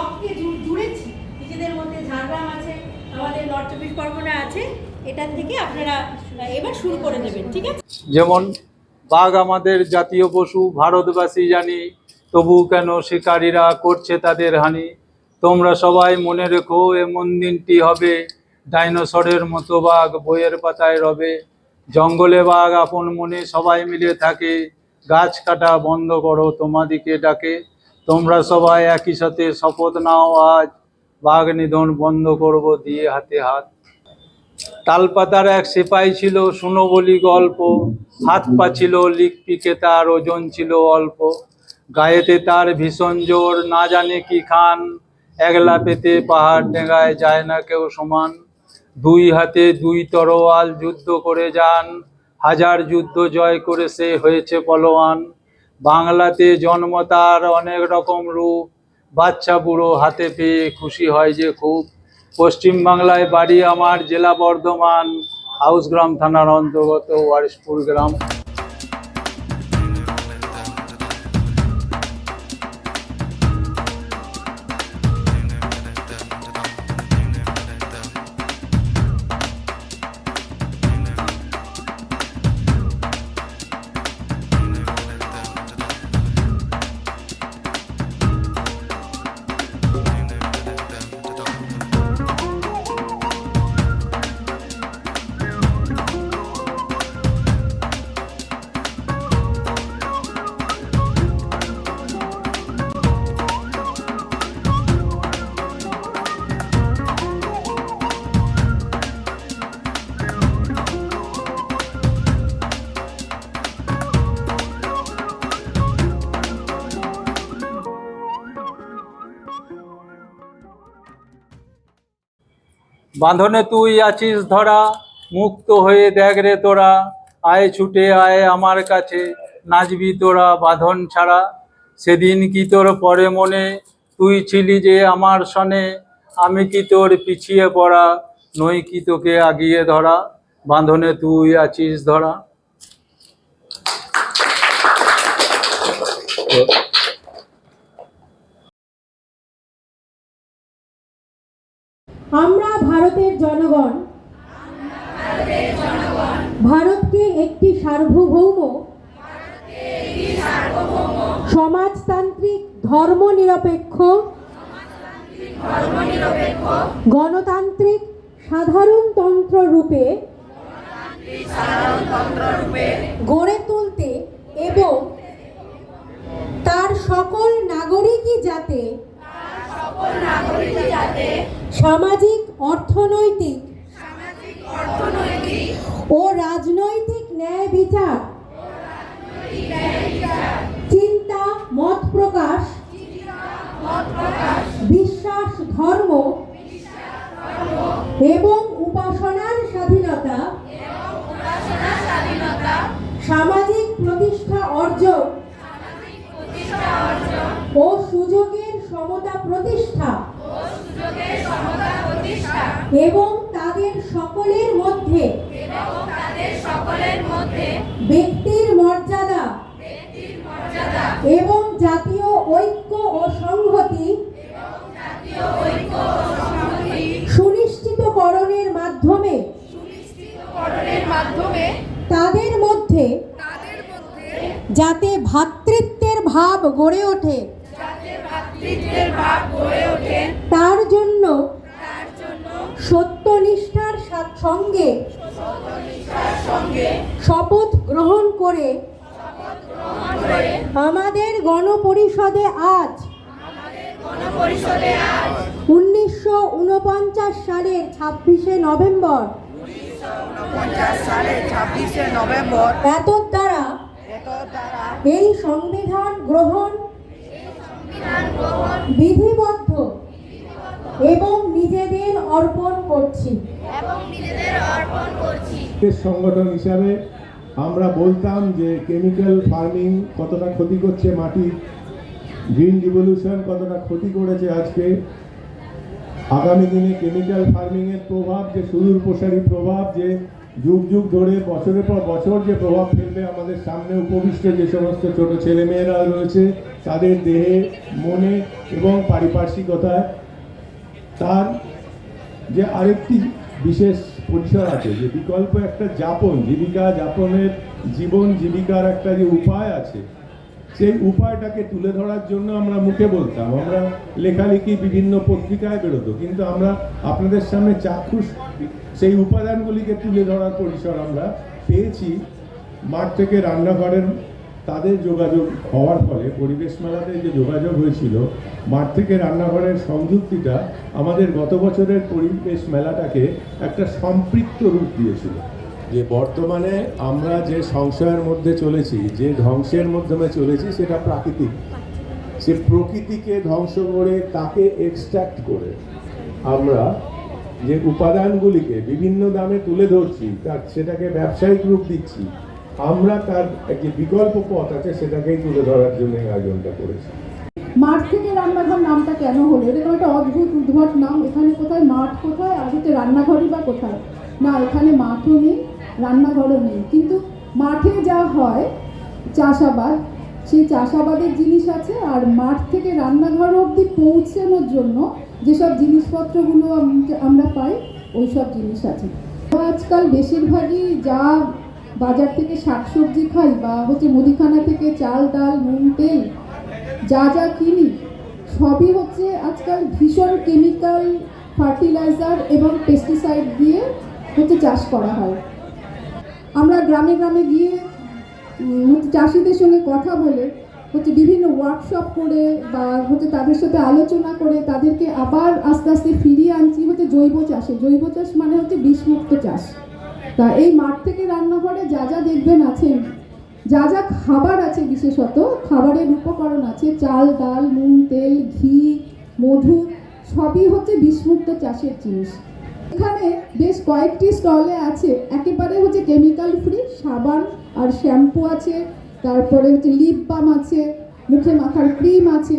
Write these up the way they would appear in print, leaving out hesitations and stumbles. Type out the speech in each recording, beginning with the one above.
ব্লককে জুড়েছি, নিজেদের মধ্যে ঝাড়গ্রাম আছে, আমাদের নর্থ চব্বিশ পরগনা আছে, এটা থেকে আপনারা এবার শুরু করে দেবেন, ঠিক আছে? যেমন বাঘ আমাদের জাতীয় পশু, ভারতবাসী জানি, তবু কেন শিকারীরা করছে তাদের হানি। তোমরা সবাই মনে রেখো, এমন দিনটি হবে, ডাইনোসরের মতো বাঘ বইয়ের পাতায় রবে। জঙ্গলে বাঘ আপন মনে সবাই মিলে থাকে, গাছ কাটা বন্ধ করো তোমাদিকে ডাকে। তোমরা সবাই একই সাথে শপথ নাও আজ, বাঘ নিধন বন্ধ করব দিয়ে হাতে হাত। তালপাতার এক সেপাই ছিল, শুনো বলি গল্প, হাত পা ছিল লিকপিকে, তার ওজন ছিল অল্প, গায়েতে তার ভীষণ জোর, না জানে কি খান, একলা পেতে পাহাড় ডেঙ্গায় যায় না কেউ সমান। দুই হাতে দুই তরোয়াল যুদ্ধ করে যান, হাজার যুদ্ধ জয় করে সে হয়েছে বলবান। বাংলাতে জন্ম তার অনেক রকম রূপ, বাচ্চা বুড়ো হাতে পেয়ে খুশি হয় যে খুব। পশ্চিম বাংলায় বাড়ি আমার, জেলা বর্ধমান, হাউসগ্রাম থানার অন্তর্গত ওয়ারিশপুর গ্রাম। বাঁধনে তুই আছিস ধরা, মুক্ত হয়ে দেখ রে তোরা, আয় ছুটে আয় আমার কাছে, নাচবি তোরা বাঁধন ছাড়া। সেদিন কি তোর পরে মনে, তুই ছিলি যে আমার সনে, আমি কি তোর পিছিয়ে পড়া, নই কি তোকে আগিয়ে ধরা, বাঁধনে তুই আছিস ধরা। আমরা ভারতের জনগণ ভারতকে একটি সার্বভৌম সমাজতান্ত্রিক ধর্মনিরপেক্ষ গণতান্ত্রিক সাধারণতন্ত্র রূপে গড়ে তুলতে এবং তার সকল নাগরিকই যাতে সামাজিক অর্থনৈতিক ও রাজনৈতিক ন্যায় বিচার, চিন্তা মত প্রকাশ, বিশ্বাস ধর্ম এবং উপাসনার স্বাধীনতা, সামাজিক প্রতিষ্ঠা অর্জন ও সুযোগের সমতা প্রতিষ্ঠা এবং তাদের সকলের মধ্যে ব্যক্তির মর্যাদা এবং জাতীয় ঐক্য ও সংহতি সুনিশ্চিতকরণের মাধ্যমে তাদের মধ্যে যাতে ভ্রাতৃত্বের ভাব গড়ে ওঠে, তার জন্য সত্যনিষ্ঠার সঙ্গে শপথ গ্রহণ করে আমাদের গণপরিষদে আজ 1949 সালের 26শে নভেম্বর এতদ দ্বারা এই সংবিধান গ্রহণ বিধিবদ্ধ এবং নিজেদের অর্পণ করছি। সংগঠন হিসাবে আমরা বলতাম যে কেমিক্যাল ফার্মিং কতটা ক্ষতি করছে মাটি, গ্রিন রিভলিউশন কতটা ক্ষতি করেছে আজকে। আগামী দিনে কেমিক্যাল ফার্মিংয়ের প্রভাব যে সুদূর প্রসারী প্রভাব, যে যুগ যুগ ধরে বছরের পর বছর যে প্রভাব ফেলবে আমাদের সামনে উপবিষ্ট যে সমস্ত ছোট ছেলেমেয়েরা রয়েছে তাদের দেহে, মনে এবং পারিপার্শ্বিকতায়। তার যে আরেকটি বিশেষ পরিসর আছে, যে বিকল্প একটা জীবিকা যাপনের জীবিকার একটা যে উপায় আছে, সেই উপায়টাকে তুলে ধরার জন্য আমরা মুখে বলতাম, আমরা লেখালেখি বিভিন্ন পত্রিকায় বেরোতো, কিন্তু আমরা আপনাদের সামনে চাক্ষুষ সেই উপাদানগুলিকে তুলে ধরার পরিসর আমরা পেয়েছি মাঠ থেকে রান্নাঘরের। তাদের যোগাযোগ হওয়ার ফলে পরিবেশ মেলাতে যে যোগাযোগ হয়েছিল, মাঠ থেকে রান্নাঘরের সংযুক্তিটা আমাদের গত বছরের পরিবেশ মেলাটাকে একটা সম্পৃক্ত রূপ দিয়েছিল। যে বর্তমানে আমরা যে সংশয়ের মধ্যে চলেছি, যে ধ্বংসের মাধ্যমে চলেছি, সেটা প্রাকৃতিক। সে প্রকৃতিকে ধ্বংস করে তাকে এক্সট্রাক্ট করে আমরা যে উপাদানগুলিকে বিভিন্ন দামে তুলে ধরছি, সেটাকে ব্যবসায়িক রূপ দিচ্ছি, আমরা তার যে বিকল্প পথ আছে সেটাকেই তুলে ধরার জন্য এই আয়োজনটা করেছি। মাঠ থেকে রান্নাঘর নামটা কেন হলো? এটা একটা অদ্ভুত উদ্ভট নাম। এখানে কোথায় মাঠ, কোথায় আর হচ্ছে রান্নাঘরই বা কোথায়? না, এখানে মাঠও নেই, রান্নাঘরও নেই, কিন্তু মাঠে যা হয় চাষাবাদ, সেই চাষাবাদের জিনিস আছে, আর মাঠ থেকে রান্নাঘর অবধি পৌঁছানোর জন্য যেসব জিনিসপত্রগুলো আমরা পাই ওই সব জিনিস আছে। আজকাল বেশিরভাগই যা বাজার থেকে শাকসবজি খাই বা হচ্ছে মুদিখানা থেকে চাল, ডাল, নুন, তেল যা কিনি, সবই হচ্ছে আজকাল ভীষণ কেমিক্যাল, ফার্টিলাইজার এবং পেস্টিসাইড দিয়ে হচ্ছে চাষ করা হয়। আমরা গ্রামে গ্রামে গিয়ে চাষিদের সঙ্গে কথা বলে হচ্ছে বিভিন্ন ওয়ার্কশপ করে বা হচ্ছে তাদের সাথে আলোচনা করে তাদেরকে আবার আস্তে আস্তে ফিরিয়ে আনছি হচ্ছে জৈব চাষে। জৈব চাষ মানে হচ্ছে বিষমুক্ত চাষ। তা এই মাঠ থেকে রান্নাঘরে যা দেখবেন আছে, যা খাবার আছে, বিশেষত খাবারের উপকরণ আছে, চাল, ডাল, নুন, তেল, ঘি, মধু, সবই হচ্ছে বিষমুক্ত চাষের জিনিস। এখানে বেশ কয়েকটি স্টলে আছে একেবারে হচ্ছে কেমিক্যাল ফ্রি সাবান আর শ্যাম্পু আছে, তারপরে হচ্ছে লিপ বাম আছে, মুখে মাখার ক্রিম আছে,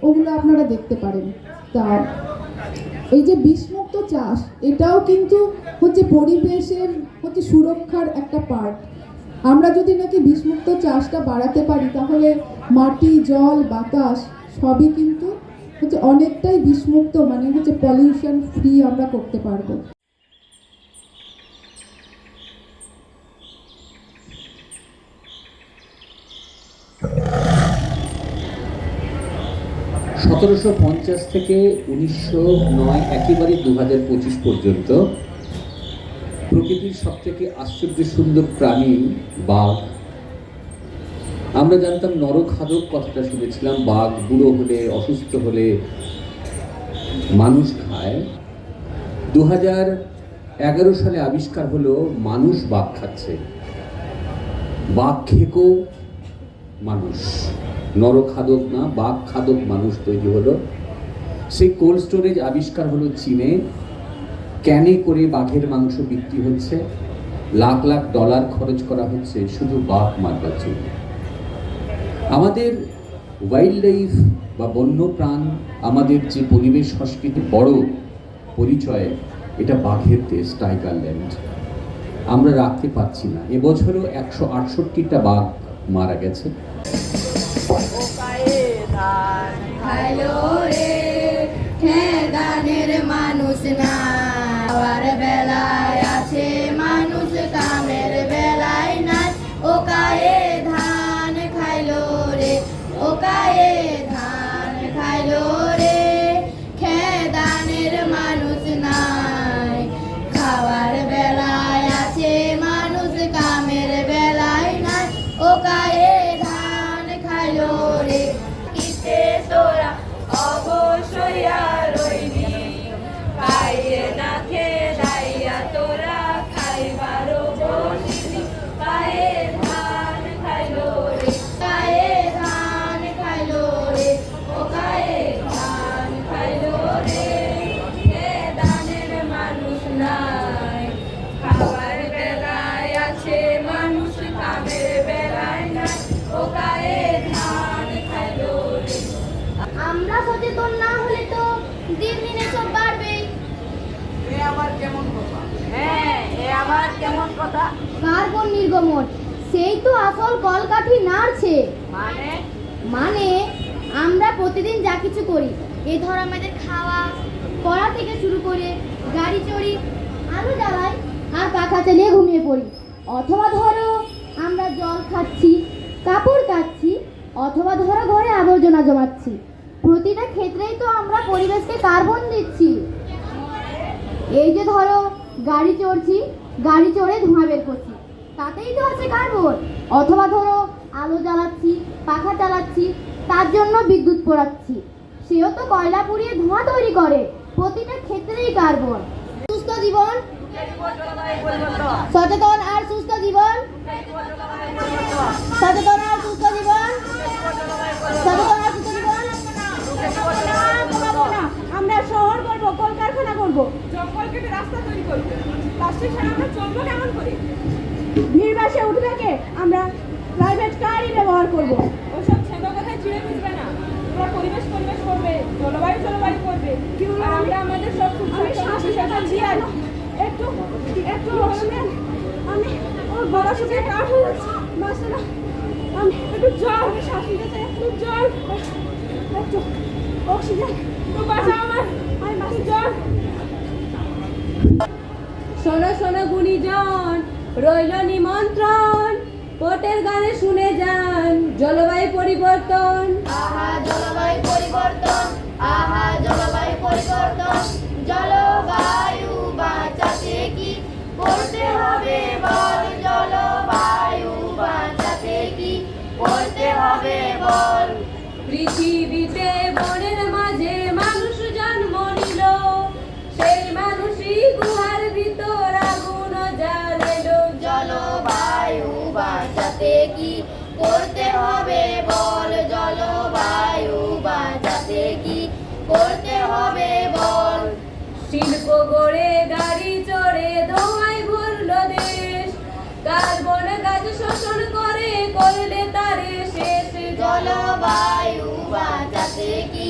ওগুলো আপনারা দেখতে পারেন। তা এই যে বিষমুক্ত চাষ, এটাও কিন্তু হচ্ছে পরিবেশের হচ্ছে সুরক্ষার একটা পার্ট। আমরা যদি নাকি বিষমুক্ত চাষটা বাড়াতে পারি, তাহলে মাটি, জল, বাতাস সবই কিন্তু হচ্ছে অনেকটাই বিষমুক্ত, মানে হচ্ছে পলিউশন ফ্রি আমরা করতে পারবো। সতেরোশো 50 থেকে 1909 একেবারে 2025 পর্যন্ত প্রকৃতির সব থেকে আশ্চর্য সুন্দর প্রাণী বাঘ। আমরা জানতাম নরখাদক, কথাটা শুনেছিলাম, বাঘ বুড়ো হলে, অসুস্থ হলে মানুষ খায়। 2011 সালে আবিষ্কার হলো মানুষ বাঘ খাচ্ছে। বাঘ খেকো মানুষ, নরখাদক না, বাঘ খাদক মানুষ তৈরি হলো। সেই কোল্ড স্টোরেজ আবিষ্কার হলো চীনে। ক্যানে করে বাঘের মাংস বিক্রি হচ্ছে, লাখ লাখ ডলার খরচ করা হচ্ছে শুধু বাঘ মারবার জন্য। আমাদের ওয়াইল্ড লাইফ বা বন্যপ্রাণ, আমাদের যে পরিবেশ সংস্কৃতির বড় পরিচয়, এটা বাঘের দেশ, টাইগারল্যান্ড। আমরা রাখতে পারছি না। এবছরও 168টা বাঘ মারা গেছে। মানুষ না খাওয়ার বেলায় আছে, মানুষ কামের বেলায় নাই। ও কায়ে ধান খাইলো রে, ও কায়ে ধান খাইলো রে, খেদানের মানুষ নাই। খাওয়ার বেলায় আছে মানুষ, কামের বেলায় নাই। ও কায়ে ধান খাইলো রে, কিসে তোরা অবশ্যই আর রইবি, খাইয়ে না খেদাইয়া তোরা খাইবারও বসিবি। কায়ে ধান খাইলো রে, কায়ে ধান খাইলো রে, ও কায়ে ধান খাইলো রে, খেদানের মানুষ নাই। খাবার বেলায় আছে মানুষ, কামের বেলায় নাই। ও কায়ে ধান খাইলো রে। আমরা সচেতন না হলে তো দিন দিনে সব বাড়বেই। কার্বন নির্গমন, সেই তো আসল কলকাঠি নাড়ছে। মানে করি। এই ধরো আমাদের খাওয়া পড়া থেকে শুরু করে গাড়ি চড়ি, আলো জ্বালাই আর পাখা চালিয়ে ঘুমিয়ে পড়ি। অথবা ধরো আমরা জল খাচ্ছি, কাপড় কাচ্ছি, অথবা ধরো ঘরে আবর্জনা জমাচ্ছি। প্রতিটা ক্ষেত্রেই তো আমরা পরিবেশকে কার্বন দিচ্ছি। এই যে ধরো গাড়ি চড়ছি, গাড়ি চড়ে ধোঁয়া বের করছি, তাতেই তো আছে কার্বন। অথবা ধরো আলো জ্বালাচ্ছি, পাখা চালাচ্ছি, তার জন্য বিদ্যুৎ পোড়াচ্ছি, সেও তো কয়লা পুড়িয়ে ধোঁয়া তৈরি করে। প্রতিটা ক্ষেত্রেই কার্বন। সুস্থ জীবন, সচেতন আর সুস্থ জীবন, সচেতন আর সুস্থ জীবন, সচেতন আর সুস্থ জীবন। আমরা শহর করব, কলকারখানা করব, জঙ্গল কেটে রাস্তা তৈরি করবো, প্লাস্টিক ছাড়া আমরা চলবো কেমন করে? ভিড় বাসে উঠবে কে? আমরা প্রাইভেট কারই ব্যবহার করব। ওসব ছেদ কথায় চিড়ে মিশবে না। তোমরা পরিবেশ করবে, জলবায়ু করবে, আর আমরা আমাদের সব একটু একটু অক্সিজেন, আমি ওর গলা শুকিয়ে কাঠ হয়ে যাচ্ছে, মাসেরা আমি একটু জল, আমি শ্বাস নিতে চাই, একটু জল, একটু অক্সিজেন, তো বাঁচাও আমার, আমি মাসে জল। শোনো শোনো গুণীজন, রইল নিমন্ত্রণ, পোটের গানে শুনে যান জলবায়ু পরিবর্তন। আহা জলবায়ু পরিবর্তন, আহা জলবায়ু পরিবর্তন। জলবায়ু বাঁচাতে কি করতে হবে বল, জলবায়ু বাঁচাতে কি করতে হবে বল। পৃথিবীতে বনের মাঝে মানুষ জন্ম নিল, সেই মানুষই গুহার ভিতর আগুন জ্বালালো। জলবায়ু বাঁচাতে কি করতে হবে বল, জলবায়ু বাঁচাতে কি করতে হবে বল। শিল্প গড়ে গাড়ি চড়ে ধোঁয়ায় ভরল দেশ, কার্বন গাছ শোষণ করে করলে তারে শেষ। জলবায়ু বাঁচাতে কি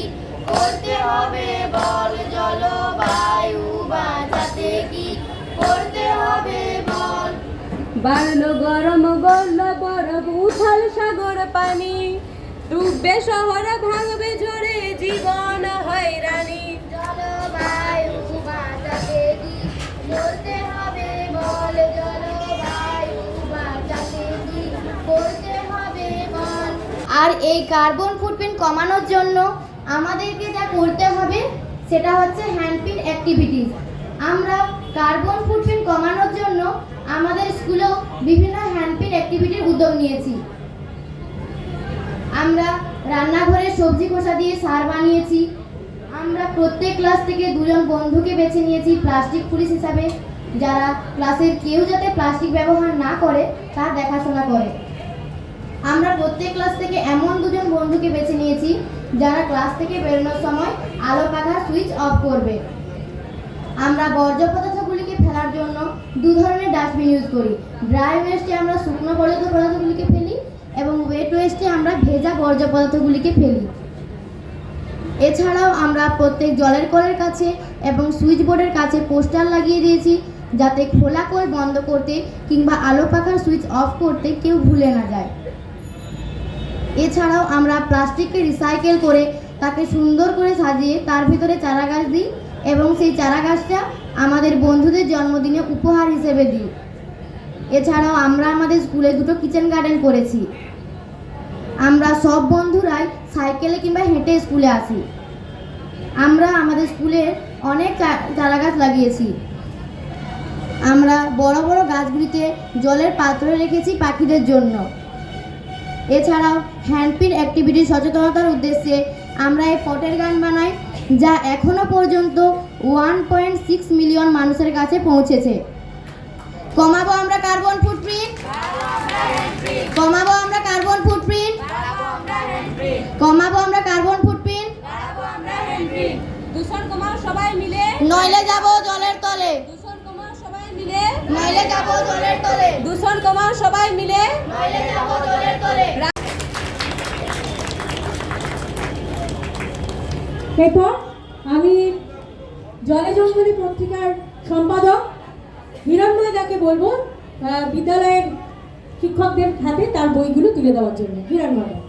করতে হবে বল, জলবায়ু বাঁচাতে কি করতে হবে বল। বাড়লো গরম, গড়ল বরফ, উথাল সাগর পানি, ডুববে শহর, ভাঙবে ঝড়ে জীবন হয়রানি। জলবায়ু বাঁচাতে কি করতে হবে বল, জলবায়ু বাঁচাতে কি করতে হবে বল। আর এই কার্বন ফুটপ্রিন্ট কমানোর জন্য আমাদেরকে যা করতে হবে সেটা হচ্ছে হ্যান্ডপিন অ্যাক্টিভিটিস। আমরা কার্বন ফুটপ্রিন্ট কমানোর জন্য আমাদের স্কুলেও বিভিন্ন হ্যান্ডপিন অ্যাক্টিভিটির উদ্যোগ নিয়েছি। আমরা রান্নাঘরে সবজি খোসা দিয়ে সার বানিয়েছি। আমরা প্রত্যেক ক্লাস থেকে দুজন বন্ধুকে বেছে নিয়েছি প্লাস্টিক পুলিশ হিসাবে, যারা ক্লাসের কেউ যাতে প্লাস্টিক ব্যবহার না করে তার দেখাশোনা করে। আমরা প্রত্যেক ক্লাস থেকে এমন দুজন বন্ধুকে বেছে নিয়েছি যারা ক্লাস থেকে বেরোনোর সময় আলো পাখার সুইচ অফ করবে। আমরা বর্জ্য পদার্থগুলিকে ফেলার জন্য দু ধরনের ডাস্টবিন ইউজ করি। ড্রাই ওয়েস্টে আমরা শুকনো বর্জ্য পদার্থগুলিকে ফেলি এবং ওয়েট ওয়েস্টে আমরা ভেজা বর্জ্য পদার্থগুলিকে ফেলি। এছাড়াও আমরা প্রত্যেক জলের কলের কাছে এবং সুইচ বোর্ডের কাছে পোস্টার লাগিয়ে দিয়েছি যাতে খোলা কল বন্ধ করতে কিংবা আলো পাখার সুইচ অফ করতে কেউ ভুলে না যায়। এছাড়াও আমরা প্লাস্টিককে রিসাইকেল করে তাকে সুন্দর করে সাজিয়ে তার ভিতরে চারা গাছ দিই এবং সেই চারা গাছটা আমাদের বন্ধুদের জন্মদিনে উপহার হিসেবে দিই। এছাড়াও আমরা আমাদের স্কুলে দুটো কিচেন গার্ডেন করেছি। আমরা সব বন্ধুরাই সাইকেলে কিংবা হেঁটে স্কুলে আসি। আমরা আমাদের স্কুলে অনেক চারা গাছ লাগিয়েছি। আমরা বড় বড় গাছগুলিতে জলের পাত্র রেখেছি পাখিদের জন্য। এছাড়াও হ্যান্ডপিন অ্যাক্টিভিটি সচেতনতার উদ্দেশ্যে আমরা এই পটের গান বানাই, যা এখনো পর্যন্ত 1.6 মিলিয়ন মানুষের কাছে পৌঁছেছে। কমাবো আমরা কার্বন ফুটপ্রিন্ট, কমাবো আমরা কার্বন ফুটপ্রিন্ট, কমাবো আমরা কার্বন ফুটপ্রিন্ট। দূষণ কমাও সবাই মিলে, নইলে যাবো জলের তলে, দূষণ কমাও সবাই মিলে, নইলে যাবো জলের তলে, দূষণ কমাও সবাই মিলে, নইলে যাবো জলের তলে। এরপর আমি জলে জঙ্গলে পত্রিকার সম্পাদক হিরণময় দাকে বলবো বিদ্যালয়ের শিক্ষকদের হাতে তার বইগুলো তুলে দেওয়ার জন্য। হিরণময় দা।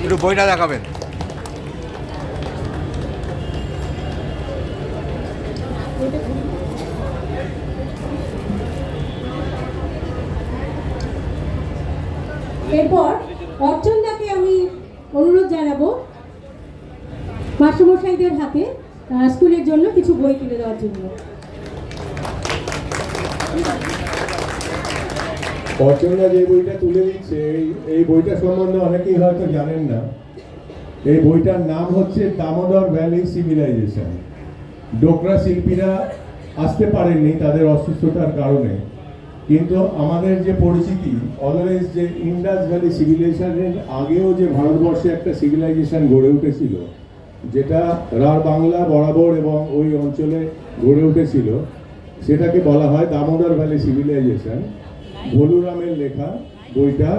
একটু বইটা দেখাবেন। এরপর অর্চনদাকে আমি অনুরোধ জানাবো মাস্টারমশাইদের হাতে স্কুলের জন্য কিছু বই কিনে দেওয়ার জন্য। অর্চনা যে বইটা তুলে দিচ্ছে এই বইটা সম্বন্ধে অনেকেই হয়তো জানেন না। এই বইটার নাম হচ্ছে দামোদর ভ্যালি সিভিলাইজেশন। ডোকরা শিল্পীরা আসতে পারেননি তাদের অসুস্থতার কারণে, কিন্তু আমাদের যে পরিচিতি অলওয়েজ যে ইন্ডাস ভ্যালি সিভিলাইজেশনের আগেও যে ভারতবর্ষে একটা সিভিলাইজেশন গড়ে উঠেছিল, যেটা রাঢ় বাংলা বরাবর এবং ওই অঞ্চলে গড়ে উঠেছিল, সেটাকে বলা হয় দামোদর ভ্যালি সিভিলাইজেশন। ভলুরামের লেখা বইটা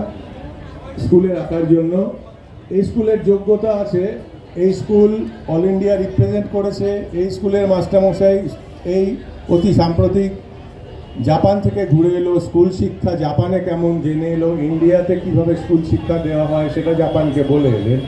স্কুলে রাখার জন্য। এই স্কুলের যোগ্যতা আছে, এই স্কুল অল ইন্ডিয়া রিপ্রেজেন্ট করেছে। এই স্কুলের মাস্টারমশাই এই অতি সাম্প্রতিক জাপান থেকে ঘুরে এলো, স্কুল শিক্ষা জাপানে কেমন জেনে এলো, ইন্ডিয়াতে কিভাবে স্কুল শিক্ষা দেওয়া হয় সেটা জাপানকে বলে এলেন।